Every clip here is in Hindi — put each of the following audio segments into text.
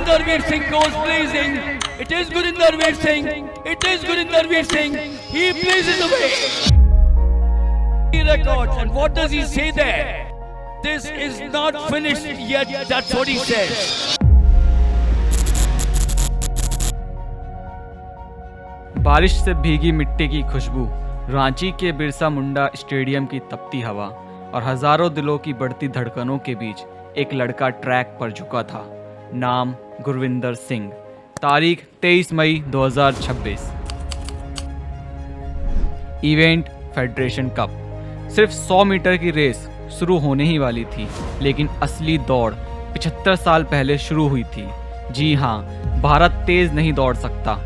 Gurinder Singh goes blazing. It is Gurinder Singh. It is Gurinder Singh. He blazes away. He records, and what does he say there? This is not finished yet. That's what he says. बारिश से भीगी मिट्टी की खुशबू, रांची के बिरसा मुंडा स्टेडियम की तपती हवा और हजारों दिलों की बढ़ती धड़कनों के बीच एक लड़का ट्रैक पर झुका था। नाम गुरविंदर सिंह। तारीख 23 मई 2026। Event federation cup. सिर्फ 100 मीटर की रेस शुरू होने ही वाली थी, लेकिन असली दौड़ 75 साल पहले शुरू हुई थी। जी हाँ, भारत तेज नहीं दौड़ सकता,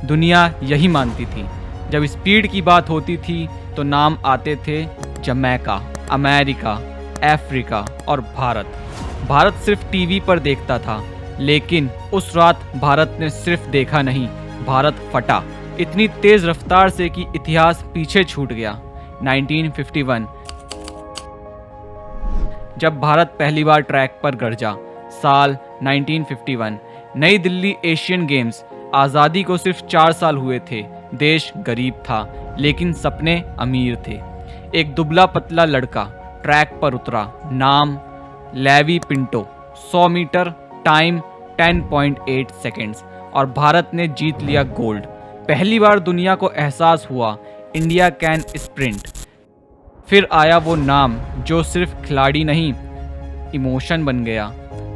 दुनिया यही मानती थी। जब स्पीड की बात होती थी तो नाम आते थे जमैका, अमेरिका, अफ्रीका और भारत। भारत सिर्फ टीवी पर देखता था, लेकिन उस रात भारत ने सिर्फ देखा नहीं, भारत फटा इतनी तेज रफ्तार से कि इतिहास पीछे छूट गया। 1951 जब भारत पहली बार ट्रैक पर गरजा। साल 1951। नई दिल्ली एशियन गेम्स। आज़ादी को सिर्फ 4 साल हुए थे। देश गरीब था, लेकिन सपने अमीर थे। एक दुबला पतला लड़का ट्रैक पर उतरा। नाम Lavy Pinto. 100 metre, time 10.8 seconds और भारत ने जीत लिया गोल्ड। पहली बार दुनिया को एहसास हुआ इंडिया कैन स्प्रिंट। फिर आया वो नाम जो सिर्फ खिलाड़ी नहीं, इमोशन बन गया।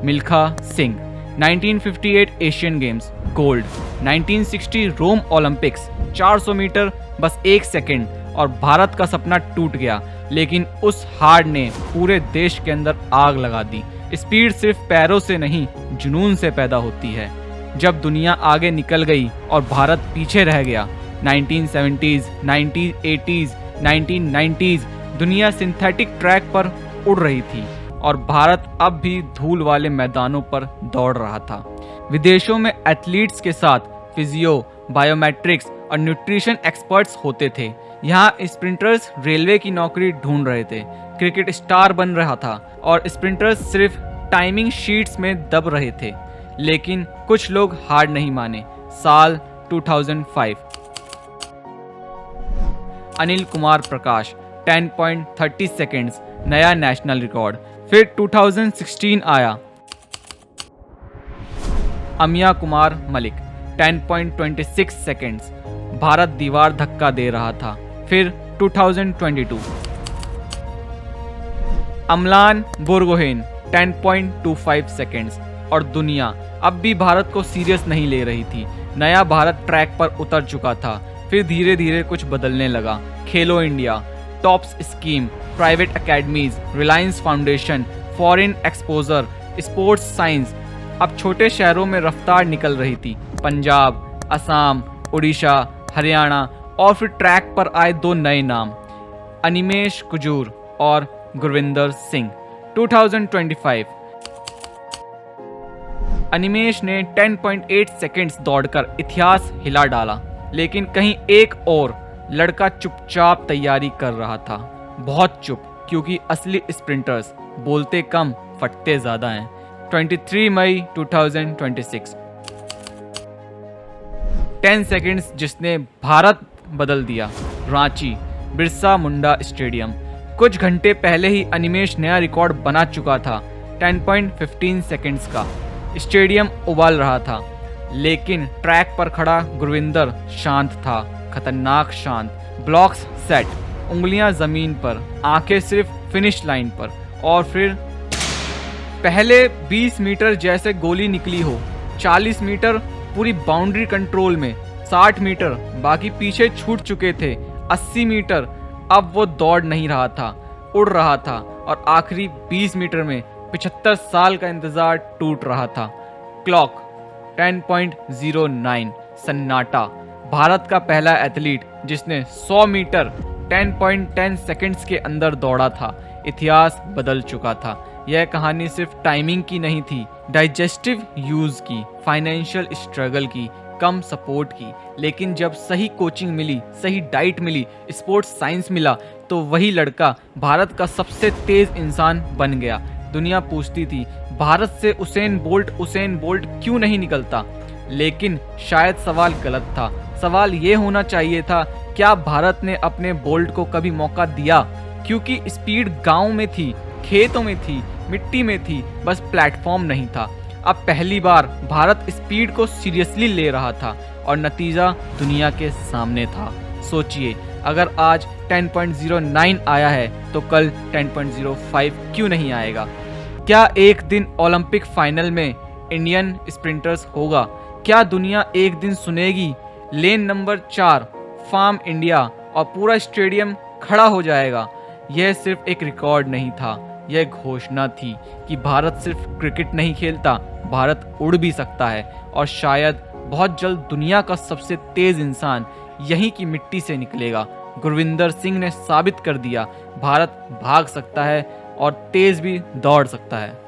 Milkha Singh. 1958 Asian games gold. 1960 रोम ओलंपिक्स 400 मीटर बस 1 सेकेंड और भारत का सपना टूट गया, लेकिन उस हार ने पूरे देश के अंदर आग लगा दी। स्पीड सिर्फ पैरों से नहीं, जुनून से पैदा होती है। जब दुनिया आगे निकल गई और भारत पीछे रह गया। 1970s, 1980s, 1990s दुनिया सिंथेटिक ट्रैक पर उड़ रही थी और भारत अब भी धूल वाले मैदानों पर दौड़ रहा था। विदेशों में एथलीट्स के साथ फिजियो, बायोमेट्रिक्स और न्यूट्रिशन एक्सपर्ट्स होते थे। यहाँ स्प्रिंटर्स रेलवे की नौकरी ढूंढ रहे थे, क्रिकेट स्टार बन रहा था और स्प्रिंटर्स सिर्फ टाइमिंग शीट्स में दब रहे थे। लेकिन कुछ लोग हार नहीं माने। साल 2005। अनिल कुमार प्रकाश 10.30 सेकेंड्स, नया नेशनल रिकॉर्ड। फिर 2016 आया। अमिया कुमार मलिक 10.26 सेकेंड्स, भारत दीवार धक्का दे रहा था। फिर 2022 अमलान बोरगोहेन 10.25 सेकेंड्स और दुनिया अब भी भारत को सीरियस नहीं ले रही थी। नया भारत ट्रैक पर उतर चुका था। फिर धीरे धीरे कुछ बदलने लगा। खेलो India, tops scheme, private academies, Reliance foundation, foreign exposure, sports science. अब छोटे शहरों में रफ्तार निकल रही थी। पंजाब, असम, उड़ीसा, हरियाणा और फिर ट्रैक पर आए 2 नए नाम, अनिमेश कुजूर और गुरविंदर सिंह। 2025 अनिमेश ने 10.8 सेकेंड्स दौड़कर इतिहास हिला डाला, लेकिन कहीं एक और लड़का चुपचाप तैयारी कर रहा था। बहुत चुप, क्योंकि असली स्प्रिंटर्स बोलते कम फटते ज्यादा हैं। 23 मई 2026। 10 सेकेंड्स जिसने भारत बदल दिया। रांची बिरसा मुंडा स्टेडियम। कुछ घंटे पहले ही अनिमेश नया रिकॉर्ड बना चुका था, 10.15 सेकेंड्स का। स्टेडियम उबाल रहा था, लेकिन ट्रैक पर खड़ा गुरविंदर शांत था, खतरनाक शांत। ब्लॉक्स सेट, उंगलियां जमीन पर, आंखें सिर्फ फिनिश लाइन पर। और फिर पहले 20 मीटर जैसे गोली निकली हो, 40 मीटर पूरी बाउंड्री कंट्रोल में, 60 मीटर बाकी पीछे छूट चुके थे, 80 मीटर अब वो दौड़ नहीं रहा था, उड़ रहा था और आखिरी 20 मीटर में 75 साल का इंतजार टूट रहा था। क्लॉक 10.09, सन्नाटा। भारत का पहला एथलीट जिसने 100 मीटर 10.10 सेकेंड्स के अंदर दौड़ा था। इतिहास बदल चुका था। यह कहानी सिर्फ टाइमिंग की नहीं थी, डाइजेस्टिव यूज की, फाइनेंशियल स्ट्रगल की, कम सपोर्ट की। लेकिन जब सही कोचिंग मिली, सही डाइट मिली, स्पोर्ट्स साइंस मिला, तो वही लड़का भारत का सबसे तेज इंसान बन गया। दुनिया पूछती थी भारत से उसेन बोल्ट क्यों नहीं निकलता। लेकिन शायद सवाल गलत था। सवाल ये होना चाहिए था, क्या भारत ने अपने बोल्ट को कभी मौका दिया? क्योंकि स्पीड गांव में थी, खेतों में थी, मिट्टी में थी, बस प्लेटफॉर्म नहीं था। अब पहली बार भारत स्पीड को सीरियसली ले रहा था और नतीजा दुनिया के सामने था। सोचिए, अगर आज 10.09 आया है तो कल 10.05 क्यों नहीं आएगा? क्या एक दिन ओलंपिक फाइनल में इंडियन स्प्रिंटर्स होगा? क्या दुनिया एक दिन सुनेगी लेन नंबर 4 फार्म इंडिया और पूरा स्टेडियम खड़ा हो जाएगा? यह सिर्फ एक रिकॉर्ड नहीं था, यह घोषणा थी कि भारत सिर्फ क्रिकेट नहीं खेलता, भारत उड़ भी सकता है। और शायद बहुत जल्द दुनिया का सबसे तेज इंसान यहीं की मिट्टी से निकलेगा। गुरविंदर सिंह ने साबित कर दिया, भारत भाग सकता है और तेज भी दौड़ सकता है।